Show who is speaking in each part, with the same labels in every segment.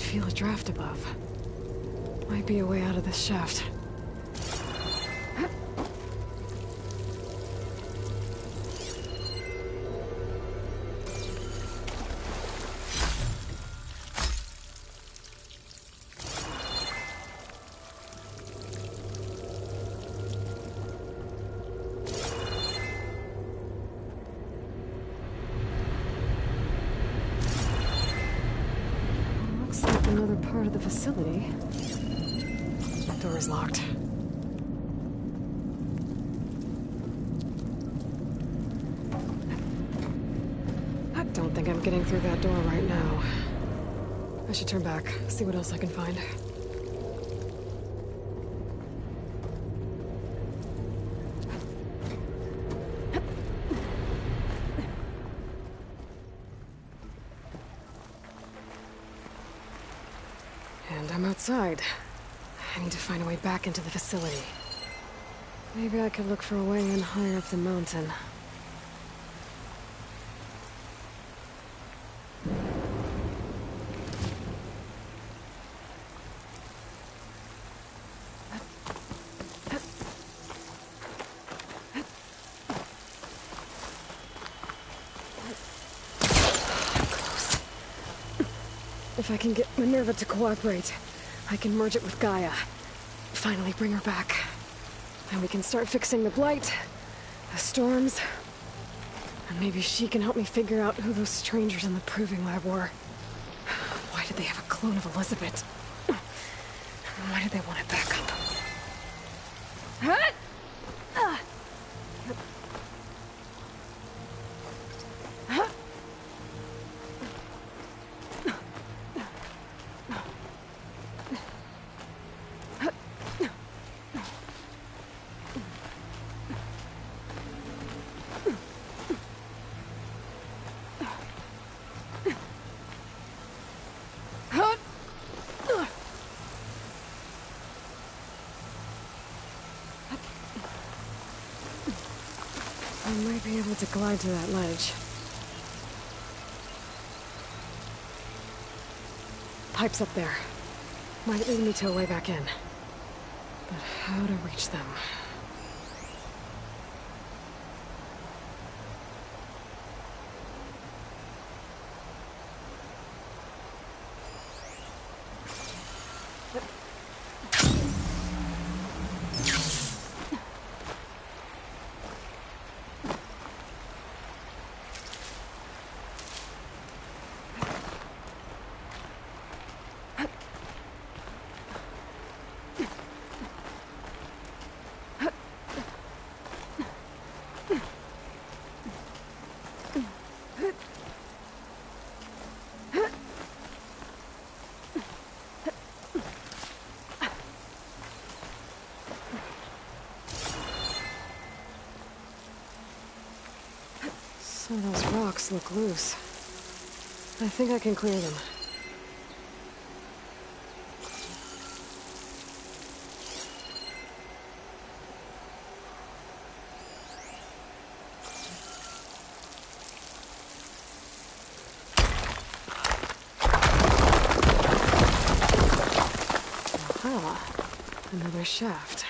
Speaker 1: feel a draft above. Might be a way out of this shaft. Another part of the facility. The door is locked. I don't think I'm getting through that door right now. I should turn back, see what else I can find. And I'm outside. I need to find a way back into the facility. Maybe I could look for a way in higher up the mountain. If I can get Minerva to cooperate, I can merge it with Gaia. Finally bring her back. And we can start fixing the Blight, the storms, and maybe she can help me figure out who those strangers in the proving lab were. Why did they have a clone of Elizabeth? Why did they want it back up? I might be able to glide to that ledge. Pipes up there. Might lead me to a way back in. But how to reach them? Some of those rocks look loose. I think I can clear them. Aha, another shaft.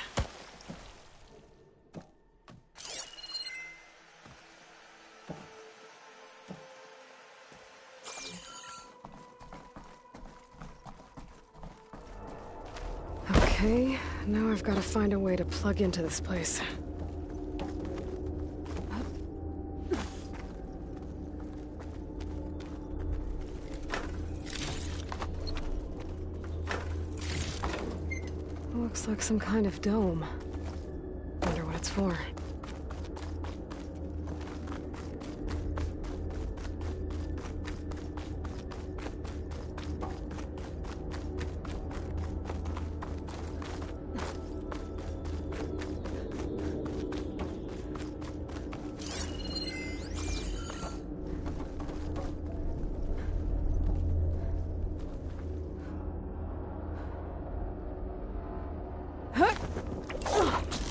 Speaker 1: Okay, now I've got to find a way to plug into this place. Looks like some kind of dome. Wonder what it's for.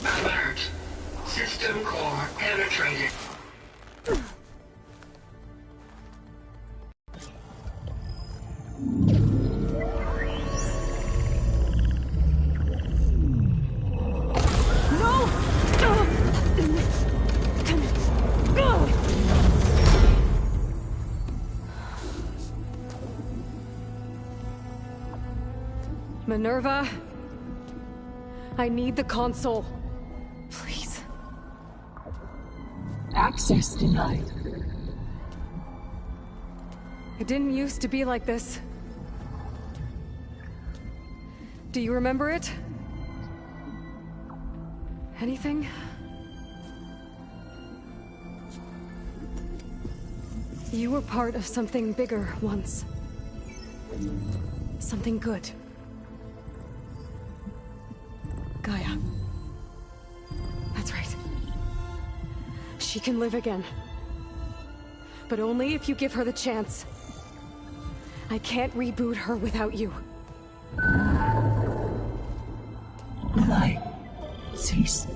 Speaker 2: Alert. System core penetrated.
Speaker 1: Minerva? I need the console. Please.
Speaker 3: Access denied.
Speaker 1: It didn't used to be like this. Do you remember it? Anything? You were part of something bigger once. Something good. Gaia. That's right. She can live again. But only if you give her the chance. I can't reboot her without you.
Speaker 3: Will I cease?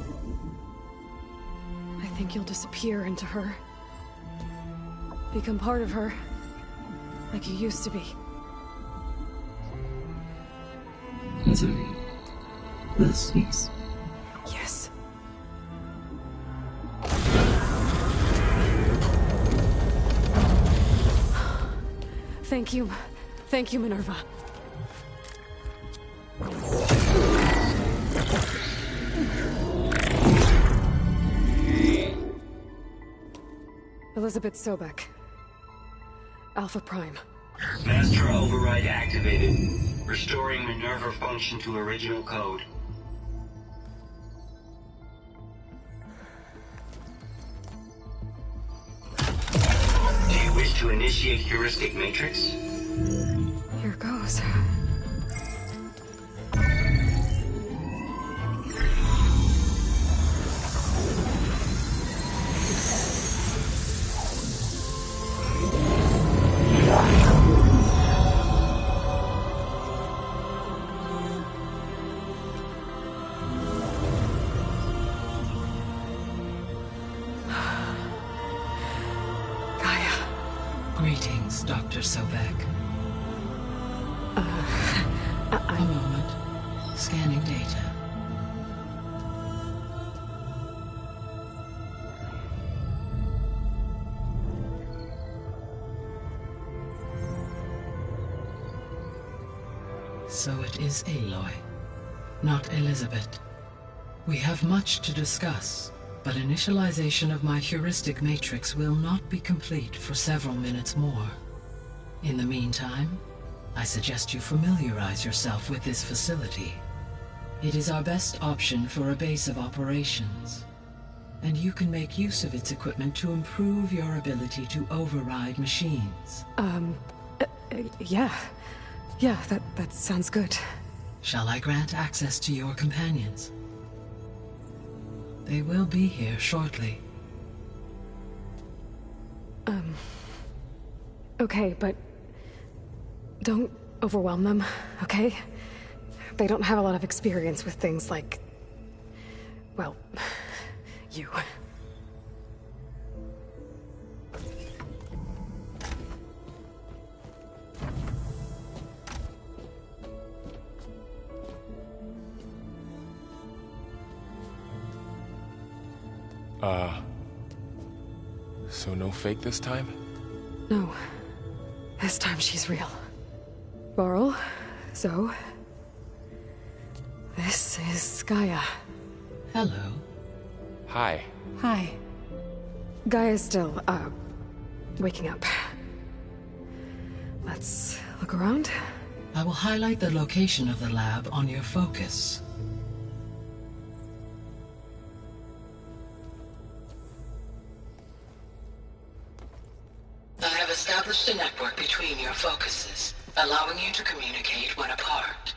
Speaker 1: I think you'll disappear into her. Become part of her. Like you used to be.
Speaker 3: Easily. Will cease.
Speaker 1: Yes. Thank you. Thank you, Minerva. Elizabeth Sobek. Alpha Prime.
Speaker 2: Master override activated. Restoring Minerva function to original code. Do you wish to initiate heuristic matrix?
Speaker 1: Here goes.
Speaker 3: Greetings, Dr. Sobek. A moment. Scanning data. So it is Aloy, not Elizabeth. We have much to discuss. But initialization of my heuristic matrix will not be complete for several minutes more. In the meantime, I suggest you familiarize yourself with this facility. It is our best option for a base of operations, and you can make use of its equipment to improve your ability to override machines.
Speaker 1: Yeah. Yeah, that sounds good.
Speaker 3: Shall I grant access to your companions? They will be here shortly.
Speaker 1: Okay, but don't overwhelm them, okay? They don't have a lot of experience with things like, well, you.
Speaker 4: So no fake this time?
Speaker 1: No. This time she's real. Varl, Zoe. This is Gaia.
Speaker 3: Hello.
Speaker 4: Hi.
Speaker 1: Hi. Gaia's still, waking up. Let's look around.
Speaker 3: I will highlight the location of the lab on your focus. I have established a network between your focuses, allowing you to communicate when apart.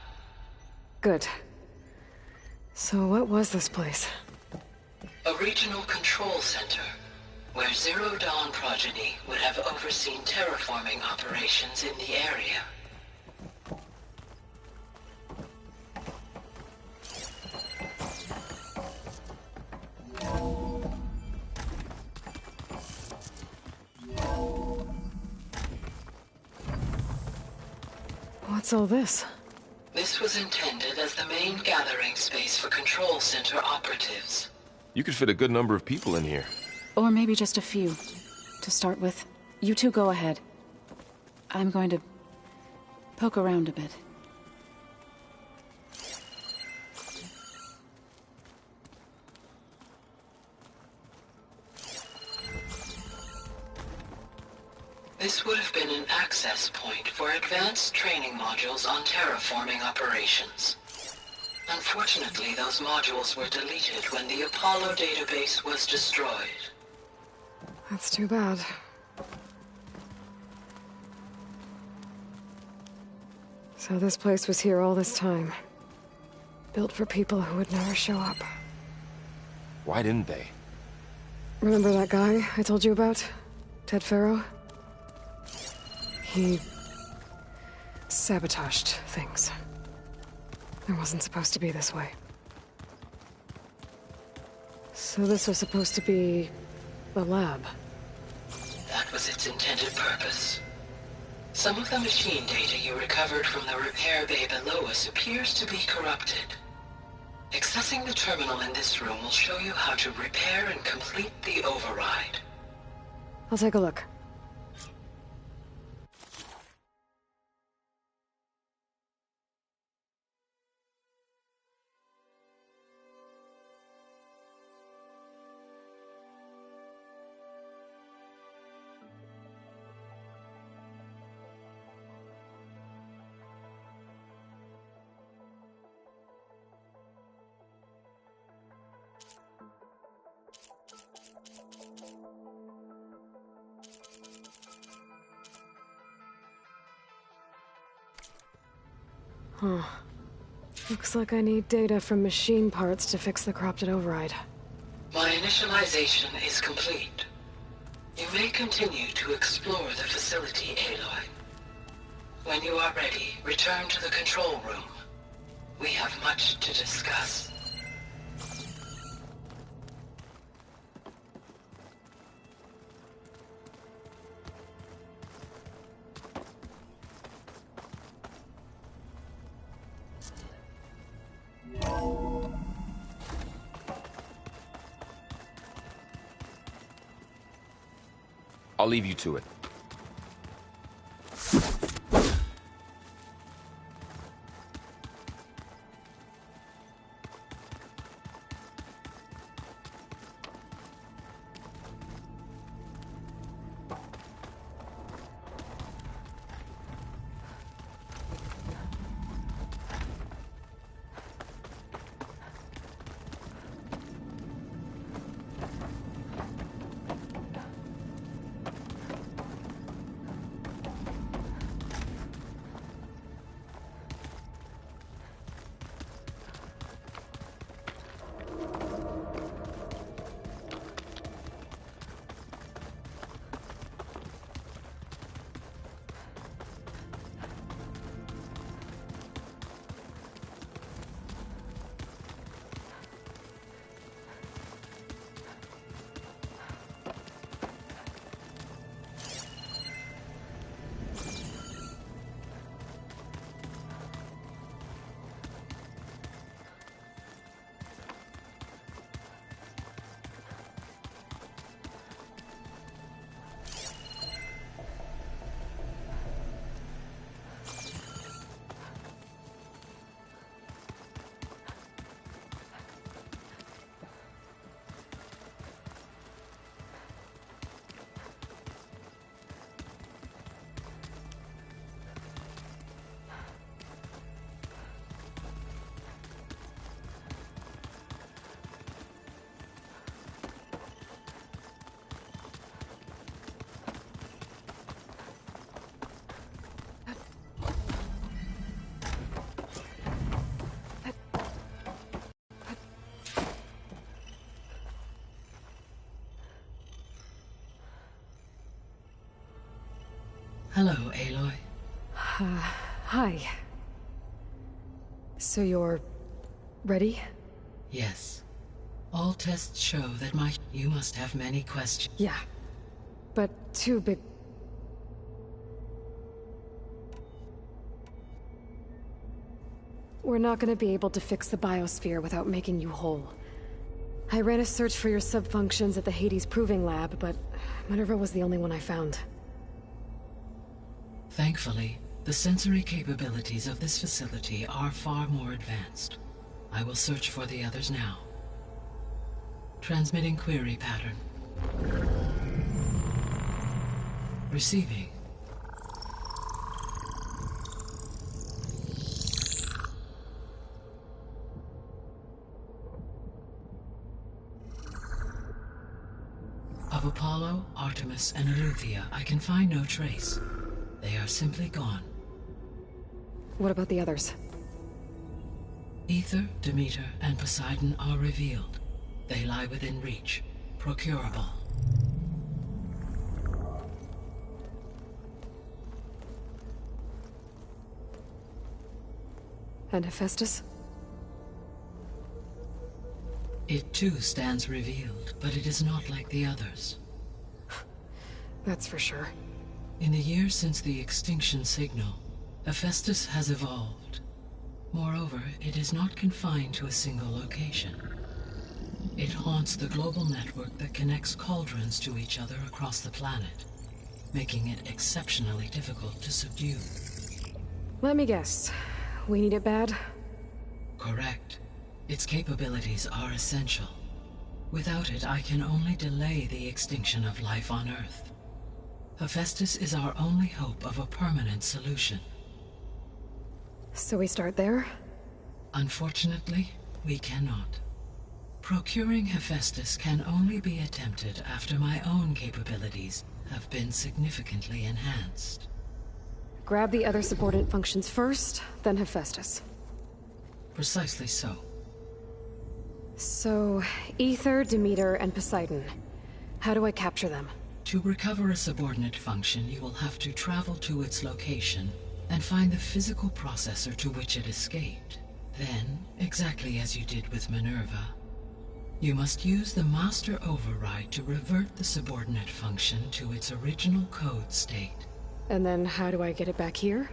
Speaker 1: Good. So what was this place?
Speaker 3: A regional control center, where Zero Dawn progeny would have overseen terraforming operations in the area.
Speaker 1: What's all this?
Speaker 3: This was intended as the main gathering space for control center operatives.
Speaker 4: You could fit a good number of people in here.
Speaker 5: Or maybe just a few. To start with, you two go ahead. I'm going to poke around a bit.
Speaker 3: This would have been an access point for advanced training modules on terraforming operations. Unfortunately, those modules were deleted when the Apollo database was destroyed.
Speaker 1: That's too bad. So this place was here all this time. Built for people who would never show up.
Speaker 4: Why didn't they?
Speaker 1: Remember that guy I told you about? Ted Farrow? He sabotaged things. It wasn't supposed to be this way. So this was supposed to be the lab.
Speaker 3: That was its intended purpose. Some of the machine data you recovered from the repair bay below us appears to be corrupted. Accessing the terminal in this room will show you how to repair and complete the override.
Speaker 1: I'll take a look. Huh. Looks like I need data from machine parts to fix the corrupted override.
Speaker 3: My initialization is complete. You may continue to explore the facility, Aloy. When you are ready, return to the control room. We have much to discuss.
Speaker 4: I'll leave you to it.
Speaker 3: Hello, Aloy.
Speaker 1: Hi. So you're ready?
Speaker 3: Yes. All tests show that You must have many questions.
Speaker 1: Yeah. But too big. We're not gonna be able to fix the biosphere without making you whole. I ran a search for your subfunctions at the Hades Proving Lab, but Minerva was the only one I found.
Speaker 3: Thankfully, the sensory capabilities of this facility are far more advanced. I will search for the others now. Transmitting query pattern. Receiving. Of Apollo, Artemis, and Eleuthia, I can find no trace. They are simply gone.
Speaker 1: What about the others?
Speaker 3: Ether, Demeter, and Poseidon are revealed. They lie within reach, procurable.
Speaker 1: And Hephaestus?
Speaker 3: It too stands revealed, but it is not like the others.
Speaker 1: That's for sure.
Speaker 3: In the years since the extinction signal, Hephaestus has evolved. Moreover, it is not confined to a single location. It haunts the global network that connects cauldrons to each other across the planet, making it exceptionally difficult to subdue.
Speaker 1: Let me guess. We need it bad?
Speaker 3: Correct. Its capabilities are essential. Without it, I can only delay the extinction of life on Earth. Hephaestus is our only hope of a permanent solution.
Speaker 1: So we start there?
Speaker 3: Unfortunately, we cannot. Procuring Hephaestus can only be attempted after my own capabilities have been significantly enhanced.
Speaker 1: Grab the other subordinate functions first, then Hephaestus.
Speaker 3: Precisely so.
Speaker 1: So, Ether, Demeter, and Poseidon. How do I capture them?
Speaker 3: To recover a subordinate function, you will have to travel to its location and find the physical processor to which it escaped. Then, exactly as you did with Minerva, you must use the master override to revert the subordinate function to its original code state.
Speaker 1: And then how do I get it back here?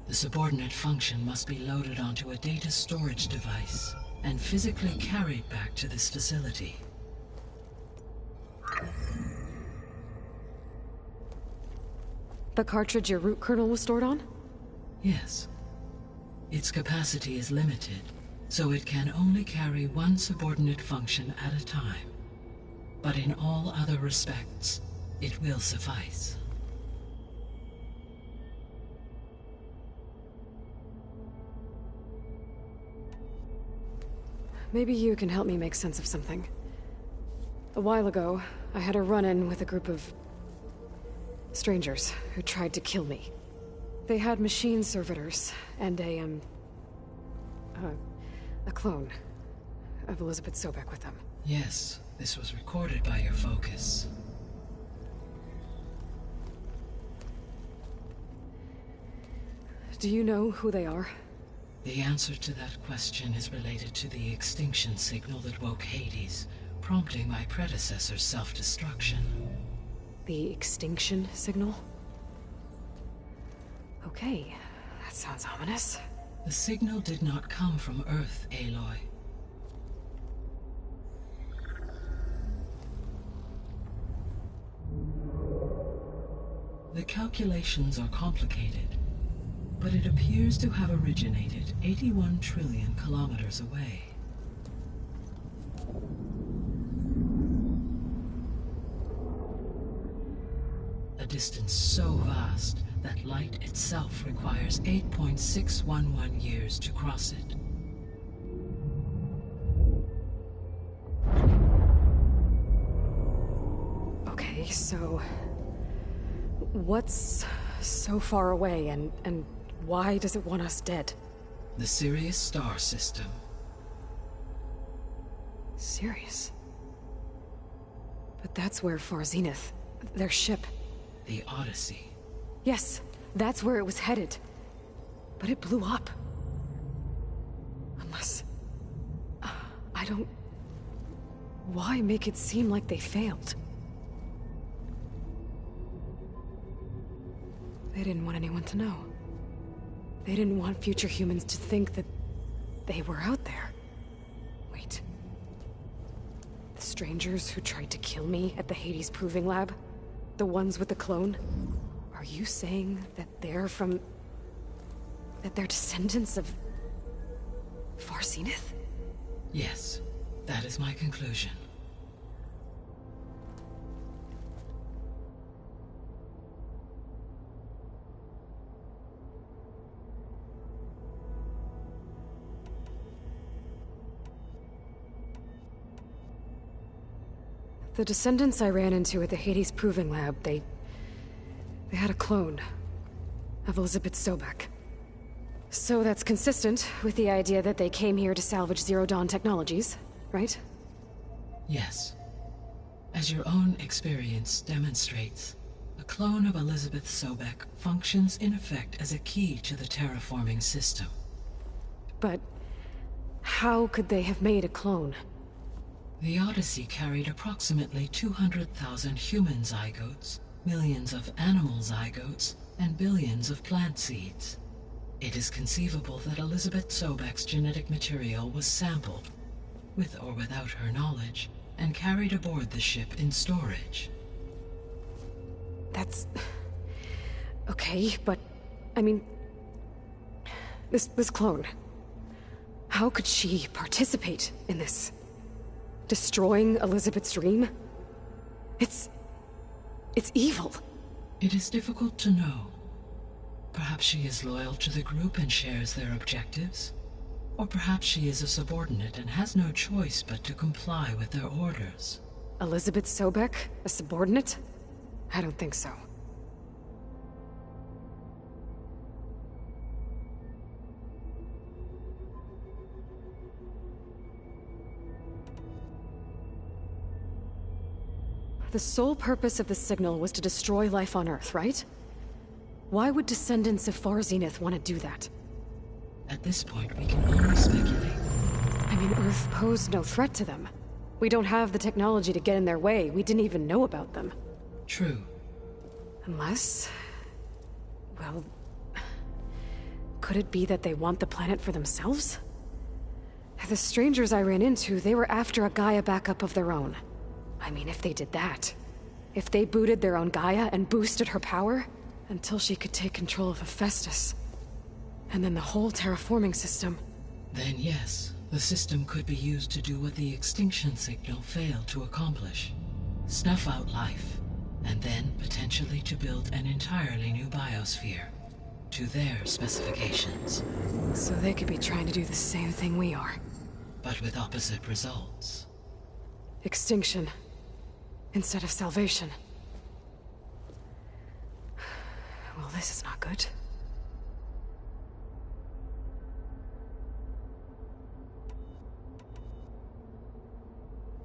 Speaker 3: The subordinate function must be loaded onto a data storage device and physically carried back to this facility.
Speaker 1: The cartridge your root kernel was stored on?
Speaker 3: Yes. Its capacity is limited, so it can only carry one subordinate function at a time. But in all other respects, it will suffice.
Speaker 1: Maybe you can help me make sense of something. A while ago, I had a run-in with a group of strangers who tried to kill me. They had machine servitors and a clone of Elizabeth Sobek with them.
Speaker 3: Yes, this was recorded by your focus.
Speaker 1: Do you know who they are?
Speaker 3: The answer to that question is related to the extinction signal that woke Hades, prompting my predecessor's self-destruction.
Speaker 1: The extinction signal? Okay, that sounds ominous.
Speaker 3: The signal did not come from Earth, Aloy. The calculations are complicated, but it appears to have originated 81 trillion kilometers away. A distance so vast that light itself requires 8.611 years to cross it.
Speaker 1: Okay, so what's so far away and why does it want us dead?
Speaker 3: The Sirius star system.
Speaker 1: Sirius? But that's where Far Zenith, their ship.
Speaker 3: The Odyssey.
Speaker 1: Yes, that's where it was headed. But it blew up. Unless... I don't... Why make it seem like they failed? They didn't want anyone to know. They didn't want future humans to think that they were out there. Wait. The strangers who tried to kill me at the Hades Proving Lab? The ones with the clone? Are you saying that they're from... that they're descendants of... Far Zenith?
Speaker 3: Yes, that is my conclusion.
Speaker 1: The descendants I ran into at the Hades Proving Lab, they had a clone of Elizabeth Sobek. So that's consistent with the idea that they came here to salvage Zero Dawn technologies, right?
Speaker 3: Yes. As your own experience demonstrates, a clone of Elizabeth Sobek functions in effect as a key to the terraforming system.
Speaker 1: But how could they have made a clone?
Speaker 3: The Odyssey carried approximately 200,000 human zygotes, millions of animal zygotes, and billions of plant seeds. It is conceivable that Elizabeth Sobek's genetic material was sampled, with or without her knowledge, and carried aboard the ship in storage.
Speaker 1: That's... okay, but... I mean... This clone... How could she participate in this? Destroying Elizabeth's dream? It's evil.
Speaker 3: It is difficult to know. Perhaps she is loyal to the group and shares their objectives. Or perhaps she is a subordinate and has no choice but to comply with their orders.
Speaker 1: Elizabeth Sobek? A subordinate? I don't think so. The sole purpose of the signal was to destroy life on Earth, right? Why would descendants of Far Zenith want to do that?
Speaker 3: At this point, we can only speculate.
Speaker 1: I mean, Earth posed no threat to them. We don't have the technology to get in their way. We didn't even know about them.
Speaker 3: True.
Speaker 1: Unless... well... could it be that they want the planet for themselves? The strangers I ran into, they were after a Gaia backup of their own. I mean, if they did that... if they booted their own Gaia and boosted her power... until she could take control of Hephaestus. And then the whole terraforming system.
Speaker 3: Then yes, the system could be used to do what the extinction signal failed to accomplish. Snuff out life, and then potentially to build an entirely new biosphere. To their specifications.
Speaker 1: So they could be trying to do the same thing we are.
Speaker 3: But with opposite results.
Speaker 1: Extinction. Instead of salvation. Well, this is not good.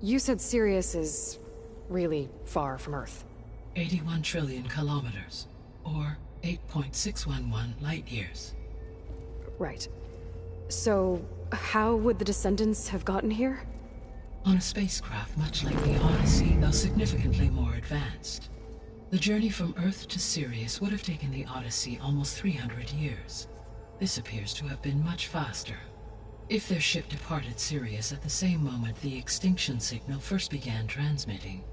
Speaker 1: You said Sirius is really far from Earth.
Speaker 3: 81 trillion kilometers, or 8.611 light years.
Speaker 1: Right. So, how would the descendants have gotten here?
Speaker 3: On a spacecraft much like the Odyssey, though significantly more advanced. The journey from Earth to Sirius would have taken the Odyssey almost 300 years. This appears to have been much faster. If their ship departed Sirius at the same moment the extinction signal first began transmitting,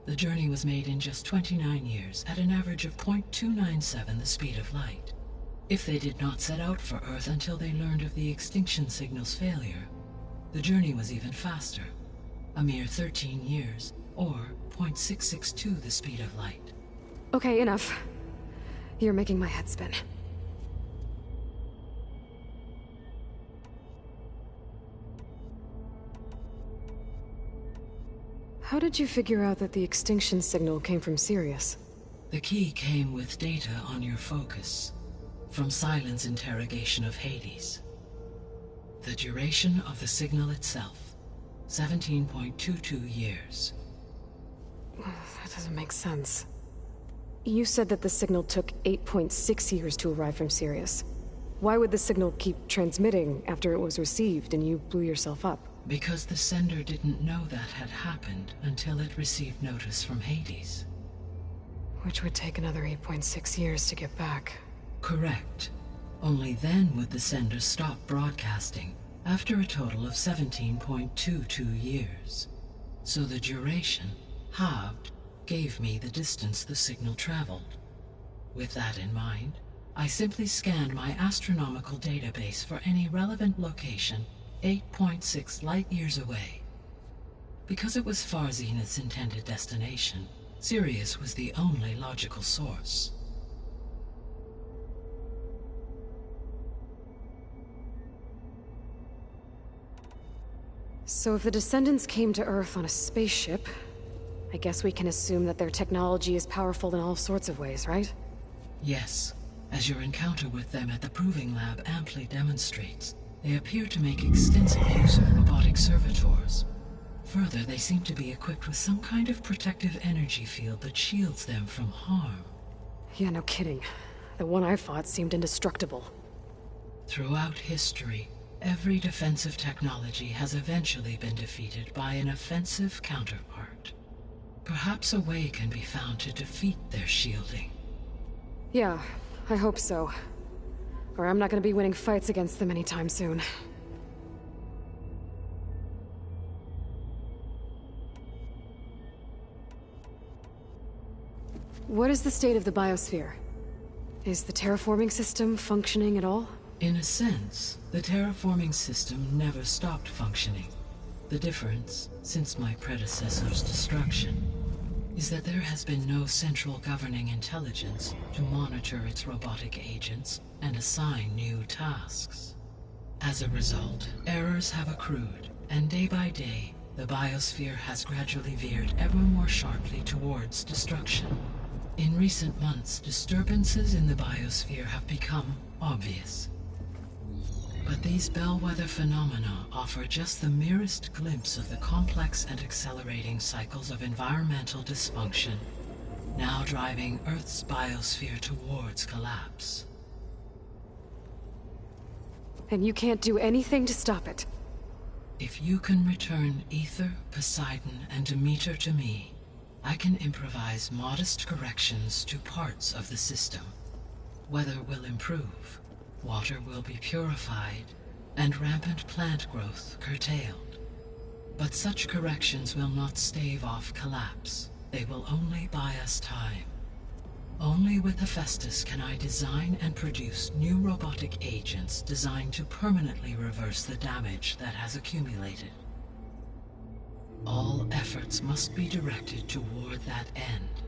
Speaker 3: the journey was made in just 29 years at an average of 0.297 the speed of light. If they did not set out for Earth until they learned of the extinction signal's failure, the journey was even faster, a mere 13 years, or 0.662 the speed of light.
Speaker 1: Okay, enough. You're making my head spin. How did you figure out that the extinction signal came from Sirius?
Speaker 3: The key came with data on your focus, from Silent's interrogation of Hades. The duration of the signal itself, 17.22 years.
Speaker 1: That doesn't make sense. You said that the signal took 8.6 years to arrive from Sirius. Why would the signal keep transmitting after it was received and you blew yourself up?
Speaker 3: Because the sender didn't know that had happened until it received notice from Hades.
Speaker 1: Which would take another 8.6 years to get back.
Speaker 3: Correct. Only then would the sender stop broadcasting, after a total of 17.22 years. So the duration, halved, gave me the distance the signal traveled. With that in mind, I simply scanned my astronomical database for any relevant location 8.6 light-years away. Because it was Far Zenith's intended destination, Sirius was the only logical source.
Speaker 1: So if the descendants came to Earth on a spaceship, I guess we can assume that their technology is powerful in all sorts of ways, right?
Speaker 3: Yes, as your encounter with them at the Proving Lab amply demonstrates, they appear to make extensive use of robotic servitors. Further, they seem to be equipped with some kind of protective energy field that shields them from harm.
Speaker 1: Yeah, no kidding. The one I fought seemed indestructible.
Speaker 3: Throughout history, every defensive technology has eventually been defeated by an offensive counterpart. Perhaps a way can be found to defeat their shielding.
Speaker 1: Yeah, I hope so. Or I'm not gonna be winning fights against them anytime soon. What is the state of the biosphere? Is the terraforming system functioning at all?
Speaker 3: In a sense, the terraforming system never stopped functioning. The difference, since my predecessor's destruction, is that there has been no central governing intelligence to monitor its robotic agents and assign new tasks. As a result, errors have accrued, and day by day, the biosphere has gradually veered ever more sharply towards destruction. In recent months, disturbances in the biosphere have become obvious. But these bellwether phenomena offer just the merest glimpse of the complex and accelerating cycles of environmental dysfunction, now driving Earth's biosphere towards collapse.
Speaker 1: And you can't do anything to stop it?
Speaker 3: If you can return Ether, Poseidon, and Demeter to me, I can improvise modest corrections to parts of the system. Weather will improve. Water will be purified, and rampant plant growth curtailed. But such corrections will not stave off collapse. They will only buy us time. Only with Hephaestus can I design and produce new robotic agents designed to permanently reverse the damage that has accumulated. All efforts must be directed toward that end.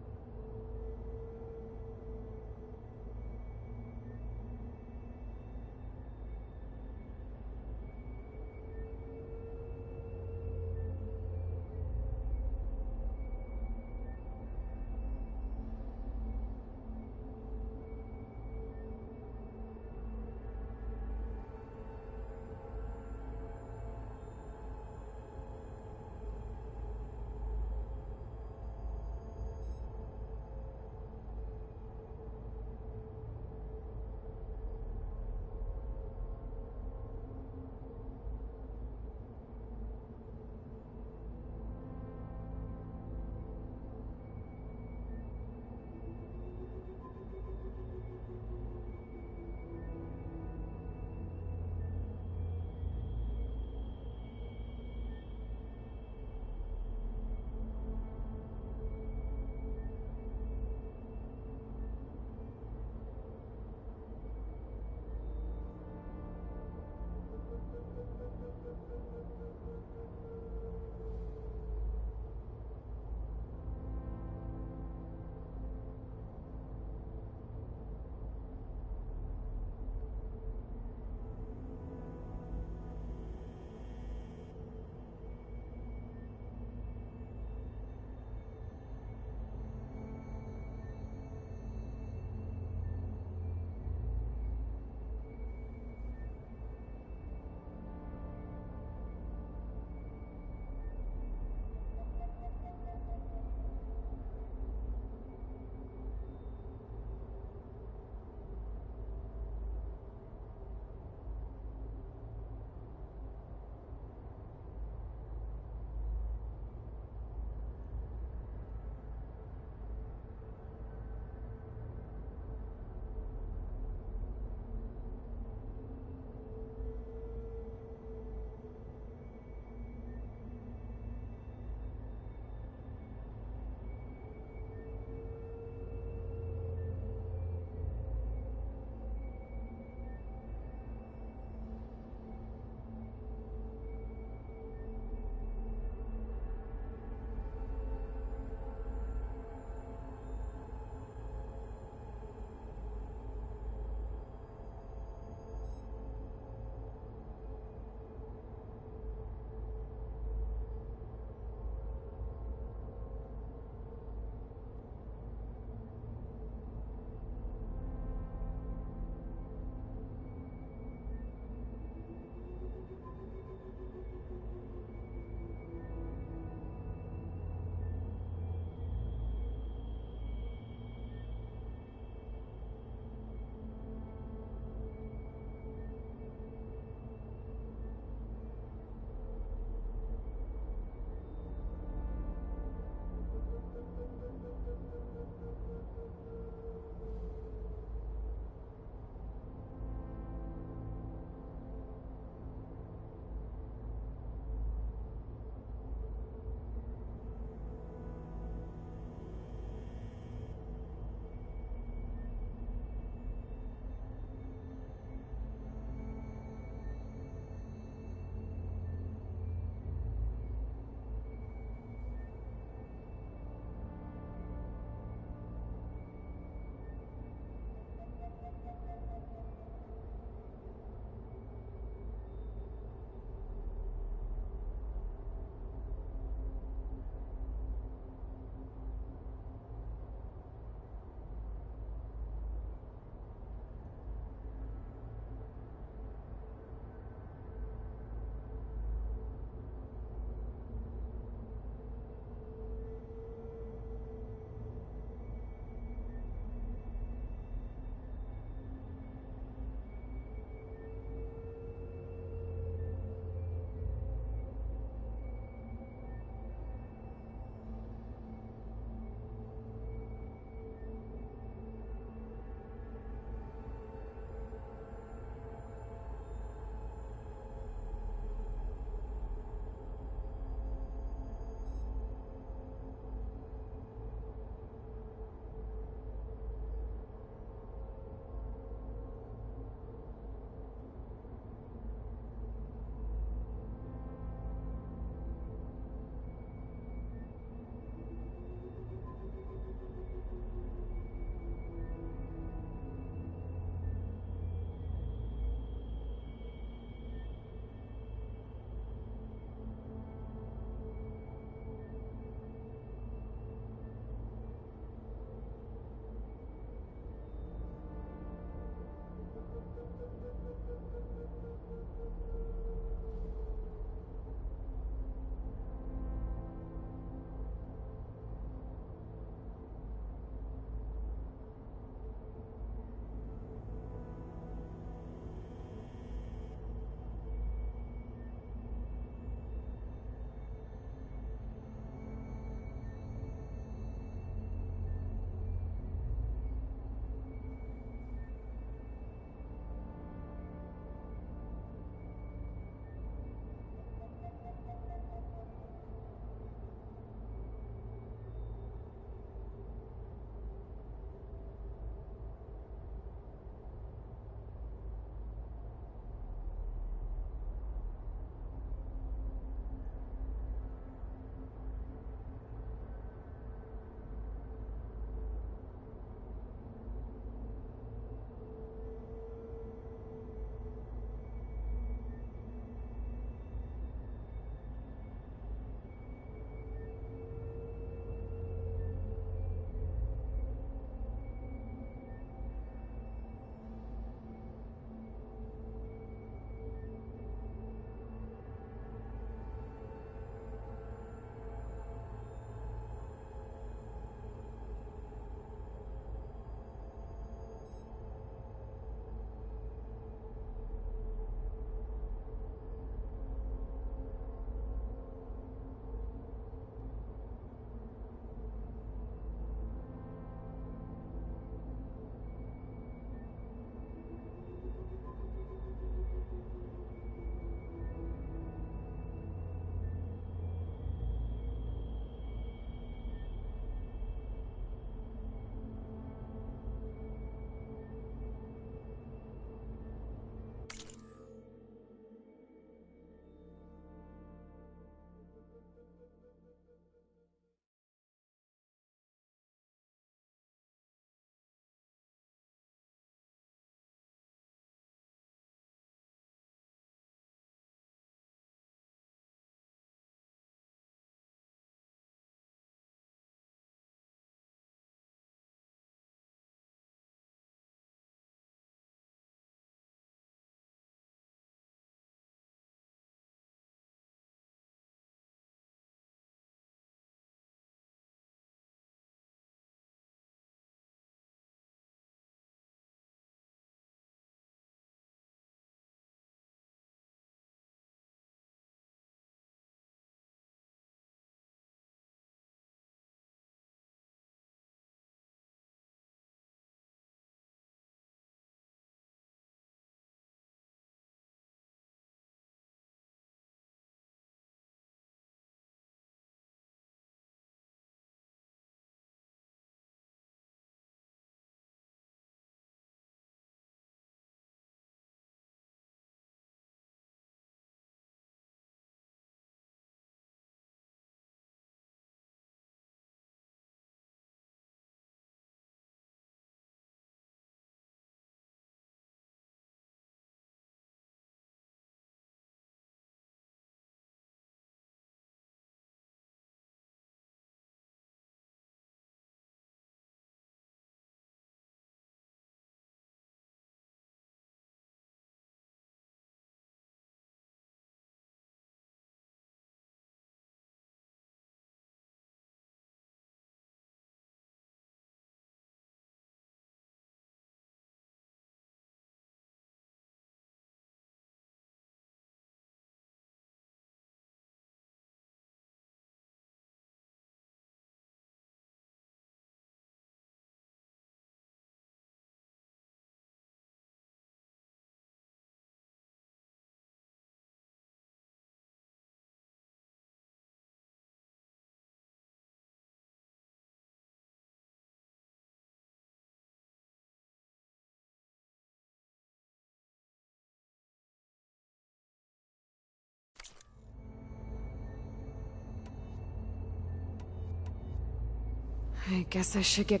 Speaker 1: I guess I should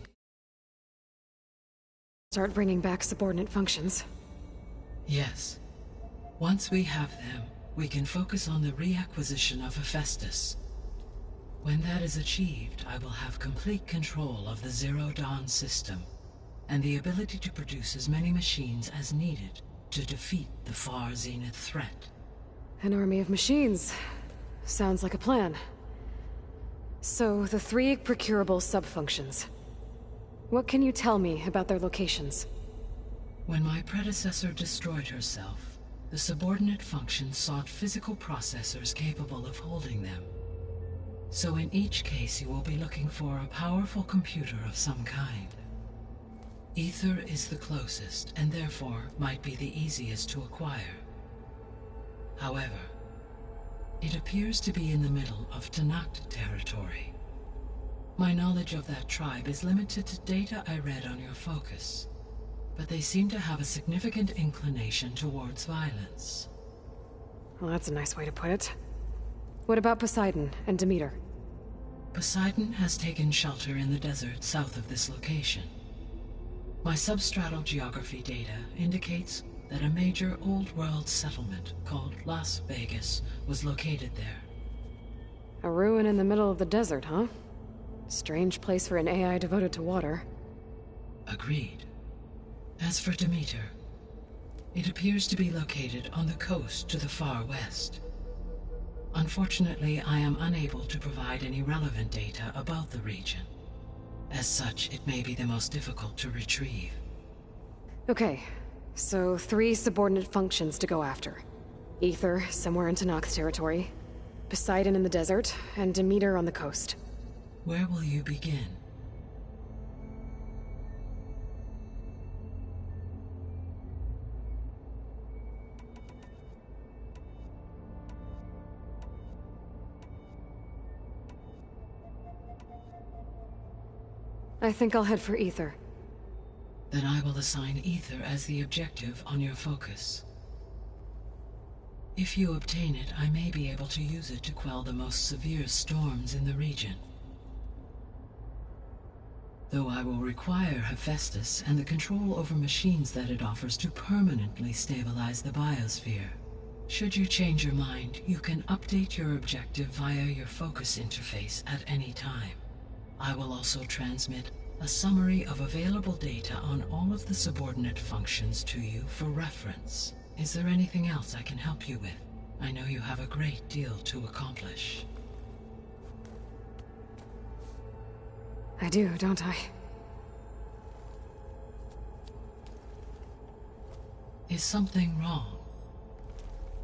Speaker 1: start bringing back subordinate functions.
Speaker 3: Yes. Once we have them, we can focus on the reacquisition of Hephaestus. When that is achieved, I will have complete control of the Zero Dawn system, and the ability to produce as many machines as needed to defeat the Far Zenith threat.
Speaker 1: An army of machines. Sounds like a plan. So, the 3 procurable sub-functions. What can you tell me about their locations?
Speaker 3: When my predecessor destroyed herself, the subordinate functions sought physical processors capable of holding them. So in each case you will be looking for a powerful computer of some kind. Ether is the closest, and therefore might be the easiest to acquire. However, it appears to be in the middle of Tanakh territory. My knowledge of that tribe is limited to data I read on your focus, but they seem to have a significant inclination towards violence.
Speaker 1: Well, that's a nice way to put it. What about Poseidon and Demeter?
Speaker 3: Poseidon has taken shelter in the desert south of this location. My substratal geography data indicates that a major old-world settlement called Las Vegas was located there.
Speaker 1: A ruin in the middle of the desert, huh? Strange place for an AI devoted to water.
Speaker 3: Agreed. As for Demeter, it appears to be located on the coast to the far west. Unfortunately, I am unable to provide any relevant data about the region. As such, it may be the most difficult to retrieve.
Speaker 1: Okay, so 3 subordinate functions to go after. Ether, somewhere in Tanakh territory, Poseidon in the desert, and Demeter on the coast.
Speaker 3: Where will you begin?
Speaker 1: I think I'll head for Ether.
Speaker 3: Then I will assign Ether as the objective on your focus. If you obtain it, I may be able to use it to quell the most severe storms in the region. Though I will require Hephaestus and the control over machines that it offers to permanently stabilize the biosphere. Should you change your mind, you can update your objective via your focus interface at any time. I will also transmit a summary of available data on all of the subordinate functions to you for reference. Is there anything else I can help you with? I know you have a great deal to accomplish.
Speaker 1: I do, don't I?
Speaker 3: Is something wrong?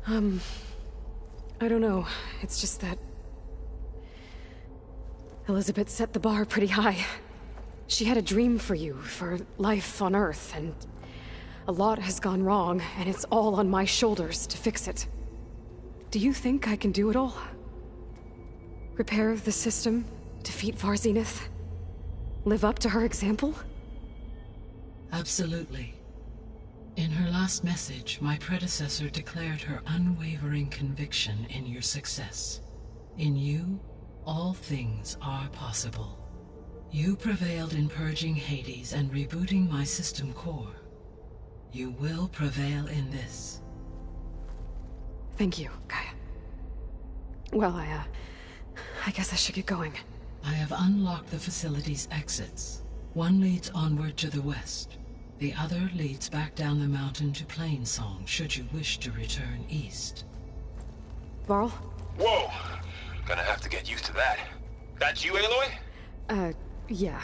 Speaker 1: I don't know. It's just that Elizabeth set the bar pretty high. She had a dream for you, for life on Earth, and a lot has gone wrong, and it's all on my shoulders to fix it. Do you think I can do it all? Repair the system, defeat Far Zenith, live up to her example?
Speaker 3: Absolutely. In her last message, my predecessor declared her unwavering conviction in your success. In you, all things are possible. You prevailed in purging Hades and rebooting my system core. You will prevail in this.
Speaker 1: Thank you, Gaia. Well, I guess I should get going.
Speaker 3: I have unlocked the facility's exits. One leads onward to the west. The other leads back down the mountain to Plainsong, should you wish to return east.
Speaker 1: Varl?
Speaker 4: Whoa! Gonna have to get used to that. That's you, Aloy?
Speaker 1: Yeah.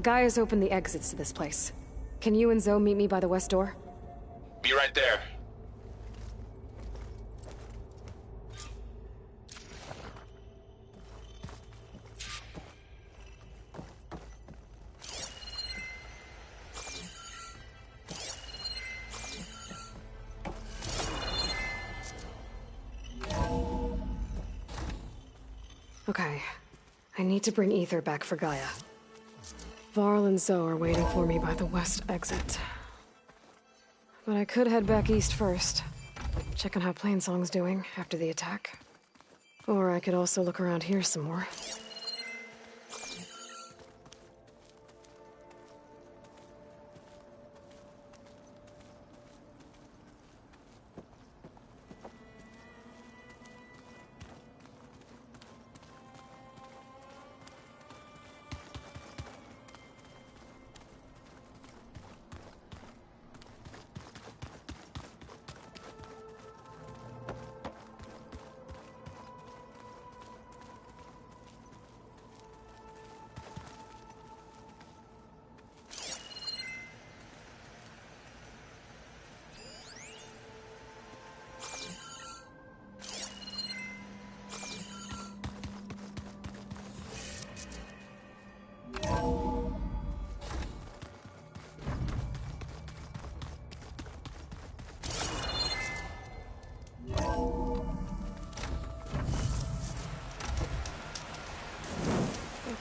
Speaker 1: Gaia's opened the exits to this place. Can you and Zoe meet me by the west door?
Speaker 4: Be right there.
Speaker 1: Okay. I need to bring Ether back for Gaia. Varl and Zoe are waiting for me by the west exit. But I could head back east first. Check on how Plainsong's doing after the attack. Or I could also look around here some more.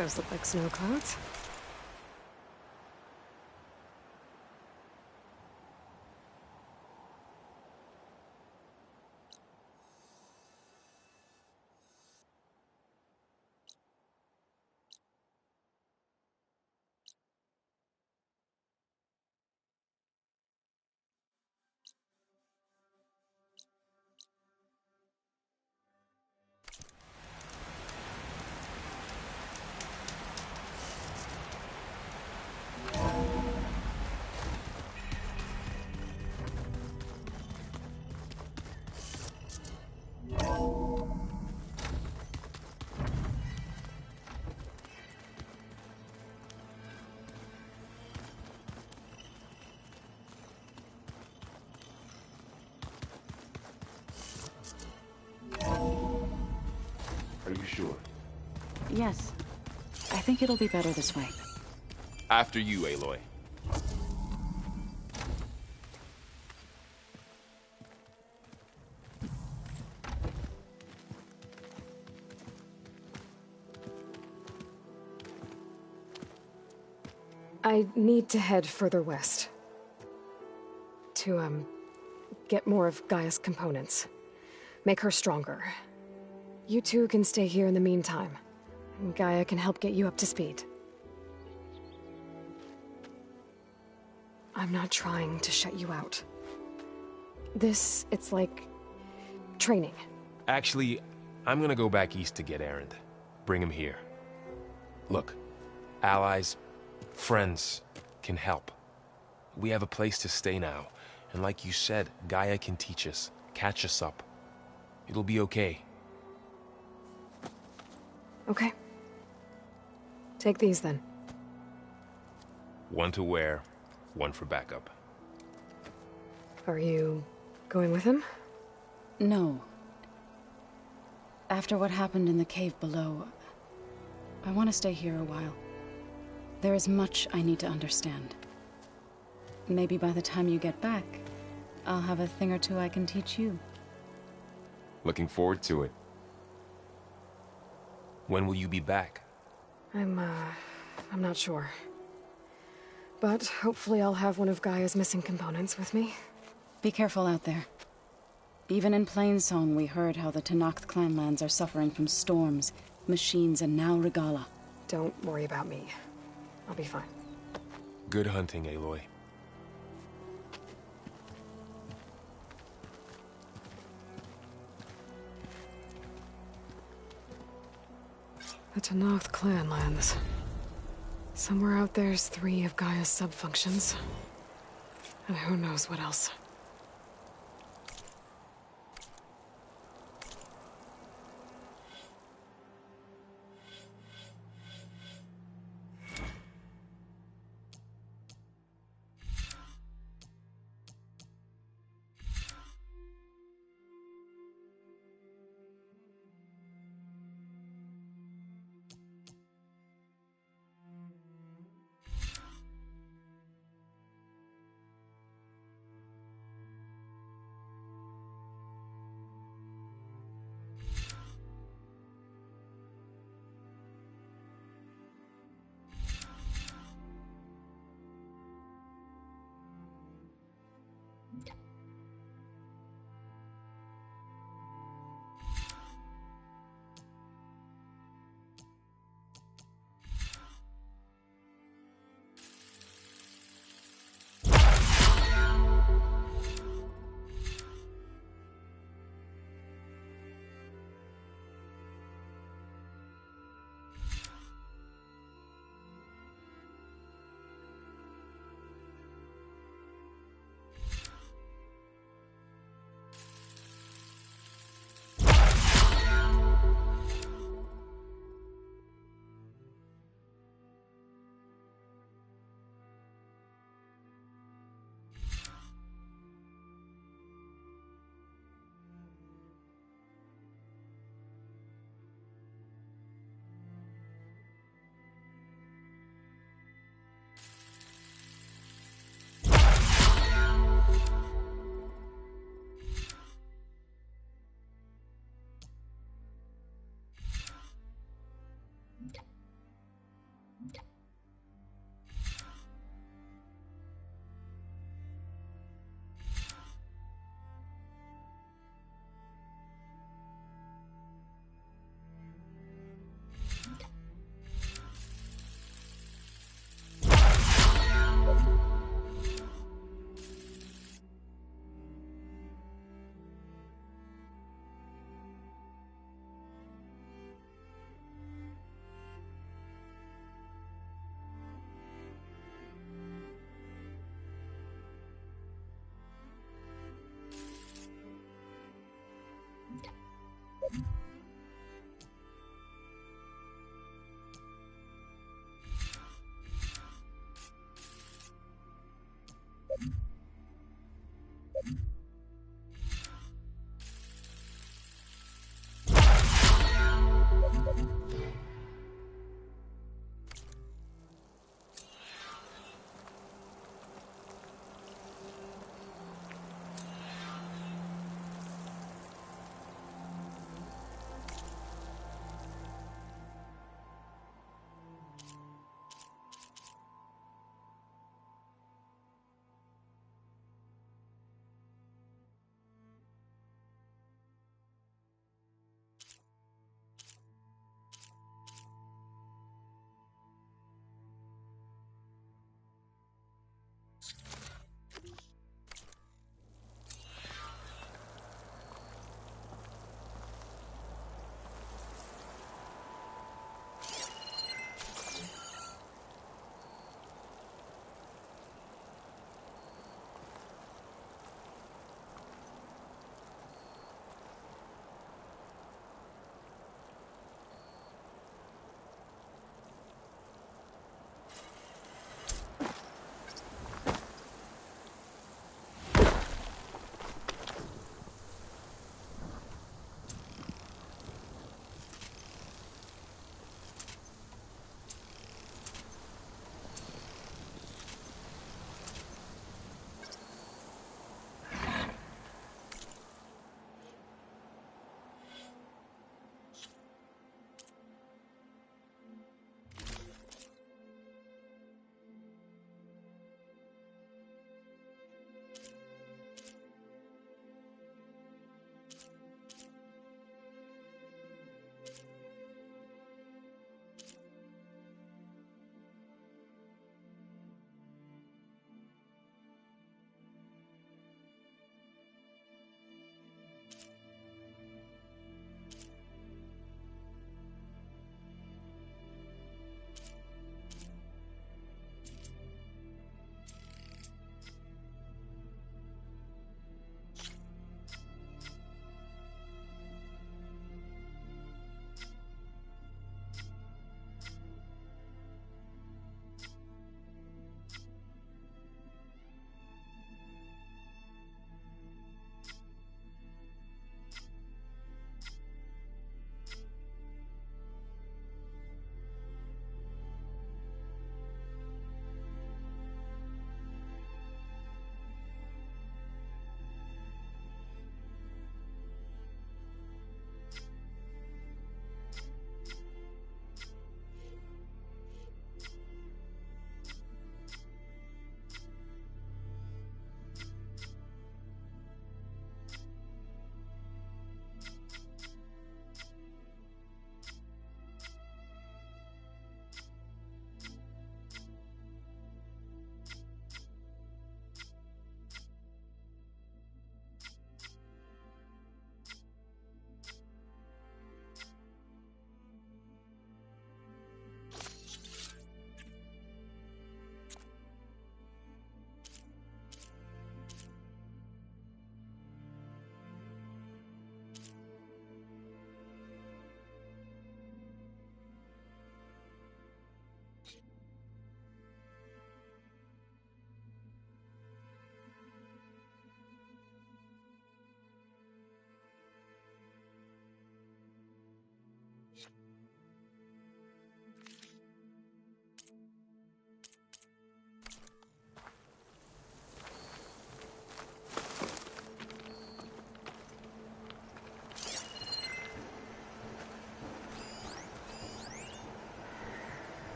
Speaker 1: Those look like snow clouds.
Speaker 6: Are you sure?
Speaker 5: Yes. I think it'll be better this way.
Speaker 4: After you, Aloy.
Speaker 1: I need to head further west. To, get more of Gaia's components. Make her stronger. You two can stay here in the meantime. And Gaia can help get you up to speed. I'm not trying to shut you out. It's like... training.
Speaker 4: Actually, I'm gonna go back east to get Erend. Bring him here. Look, allies, friends can help. We have a place to stay now, and like you said, Gaia can teach us, catch us up. It'll be okay.
Speaker 1: Okay. Take these then.
Speaker 4: One to wear, one for backup.
Speaker 1: Are you going with him?
Speaker 5: No. After what happened in the cave below, I want to stay here a while. There is much I need to understand. Maybe by the time you get back, I'll have a thing or two I can teach you.
Speaker 4: Looking forward to it. When will you be back?
Speaker 1: I'm not sure. But hopefully I'll have one of Gaia's missing components with me.
Speaker 5: Be careful out there. Even in Plainsong, we heard how the Tenakth clanlands are suffering from storms, machines, and now Regala.
Speaker 1: Don't worry about me. I'll be fine.
Speaker 4: Good hunting, Aloy.
Speaker 1: The Tenakth clanlands. Somewhere out there's 3 of Gaia's sub-functions. And who knows what else.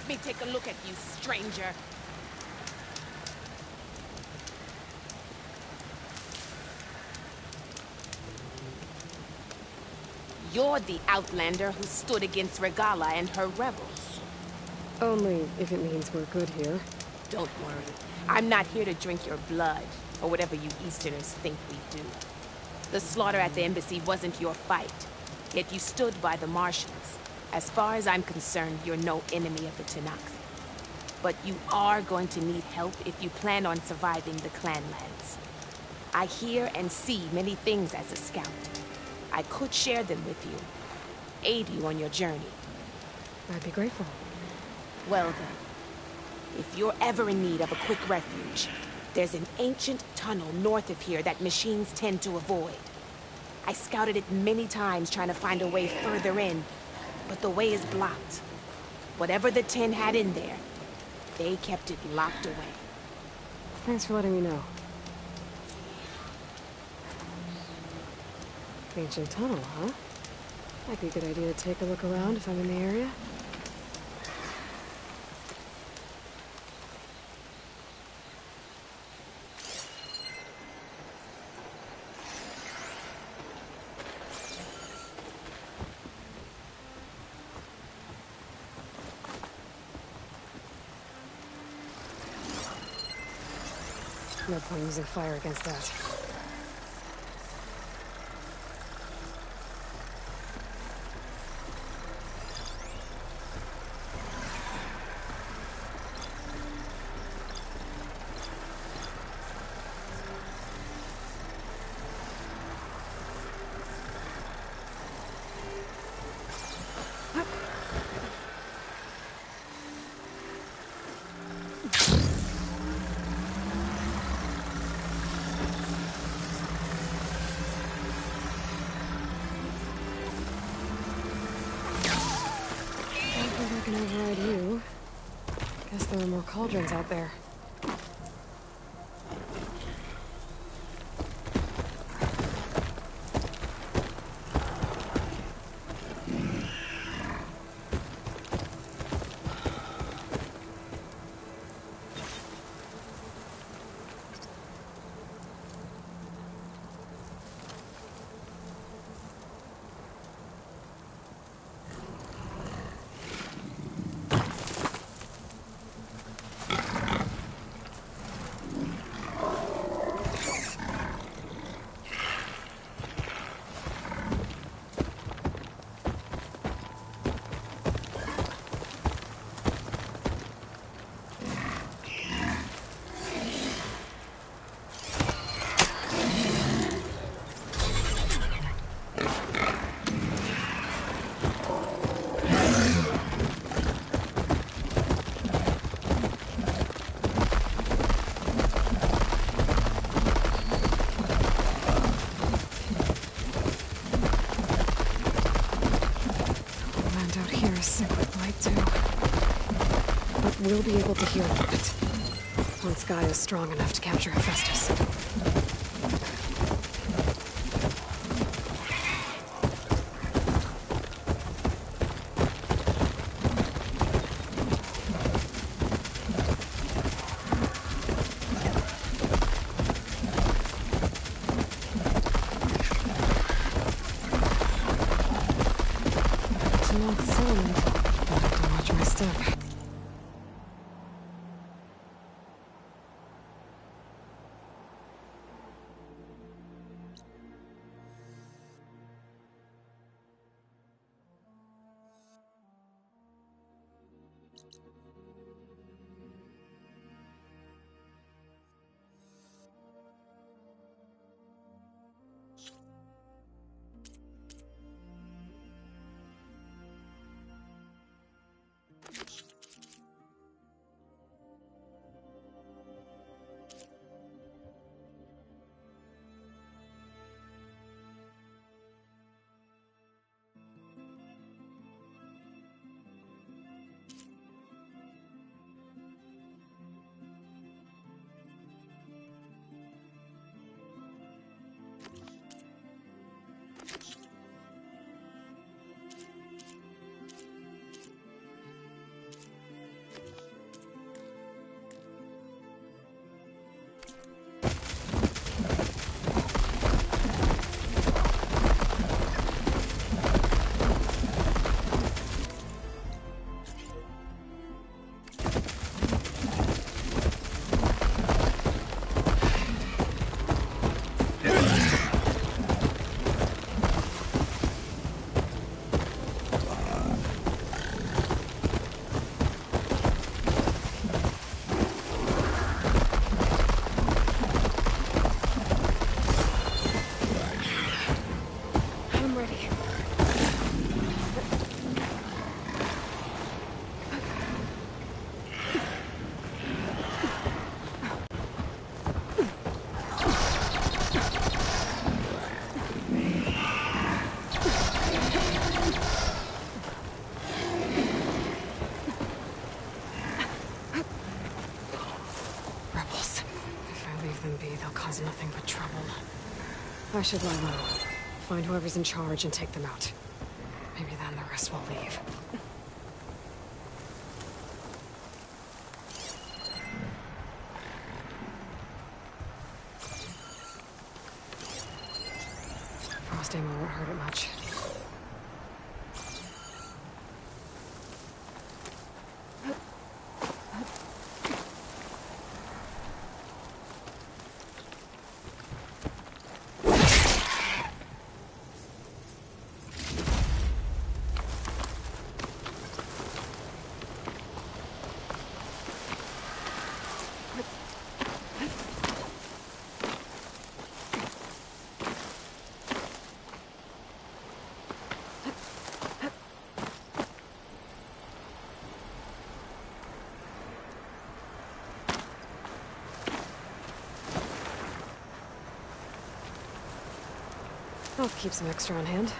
Speaker 6: me take a look at you, stranger. You're the outlander who stood against Regala and her rebels.
Speaker 1: Only if it means we're good here.
Speaker 6: Don't worry. I'm not here to drink your blood, or whatever you Easterners think we do. The slaughter at the embassy wasn't your fight, yet you stood by the marshals. As far as I'm concerned, you're no enemy of the Tenakth. But you are going to need help if you plan on surviving the clanlands. I hear and see many things as a scout. I could share them with you, aid you on your journey.
Speaker 1: I'd be grateful.
Speaker 6: Well then, if you're ever in need of a quick refuge, there's an ancient tunnel north of here that machines tend to avoid. I scouted it many times trying to find a way further in, but the way is blocked. Whatever the Ten had in there, they kept it locked away.
Speaker 1: Thanks for letting me know. Ancient tunnel, huh? Might be a good idea to take a look around if I'm in the area. No point using fire against that. I can override you. Guess there are more cauldrons out there. We'll be able to heal it once Gaia is strong enough to capture Hephaestus. To knock Solomon, I'll have to watch my step. them be, they'll cause nothing but trouble. I should lie low. Find whoever's in charge and take them out. Maybe then the rest will leave. Frost ammo won't hurt it much. I'll keep some extra on hand.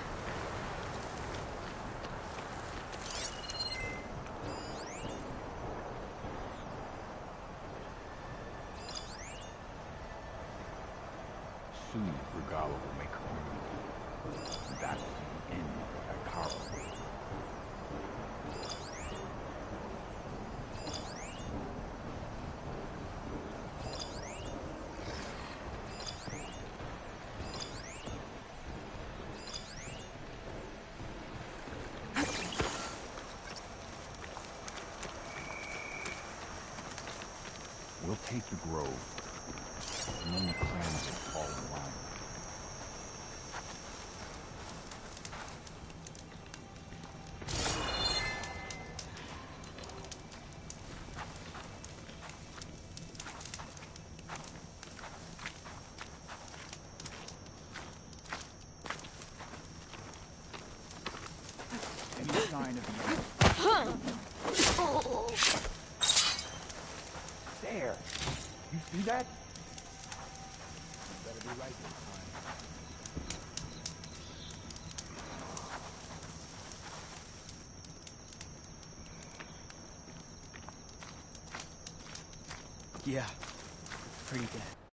Speaker 7: Soon Regala will make her move. That's the end of that power. We'll take the grove, and then the clans will fall in line. Any sign of the There! You see that? Better be right this time.
Speaker 8: Yeah, pretty dead.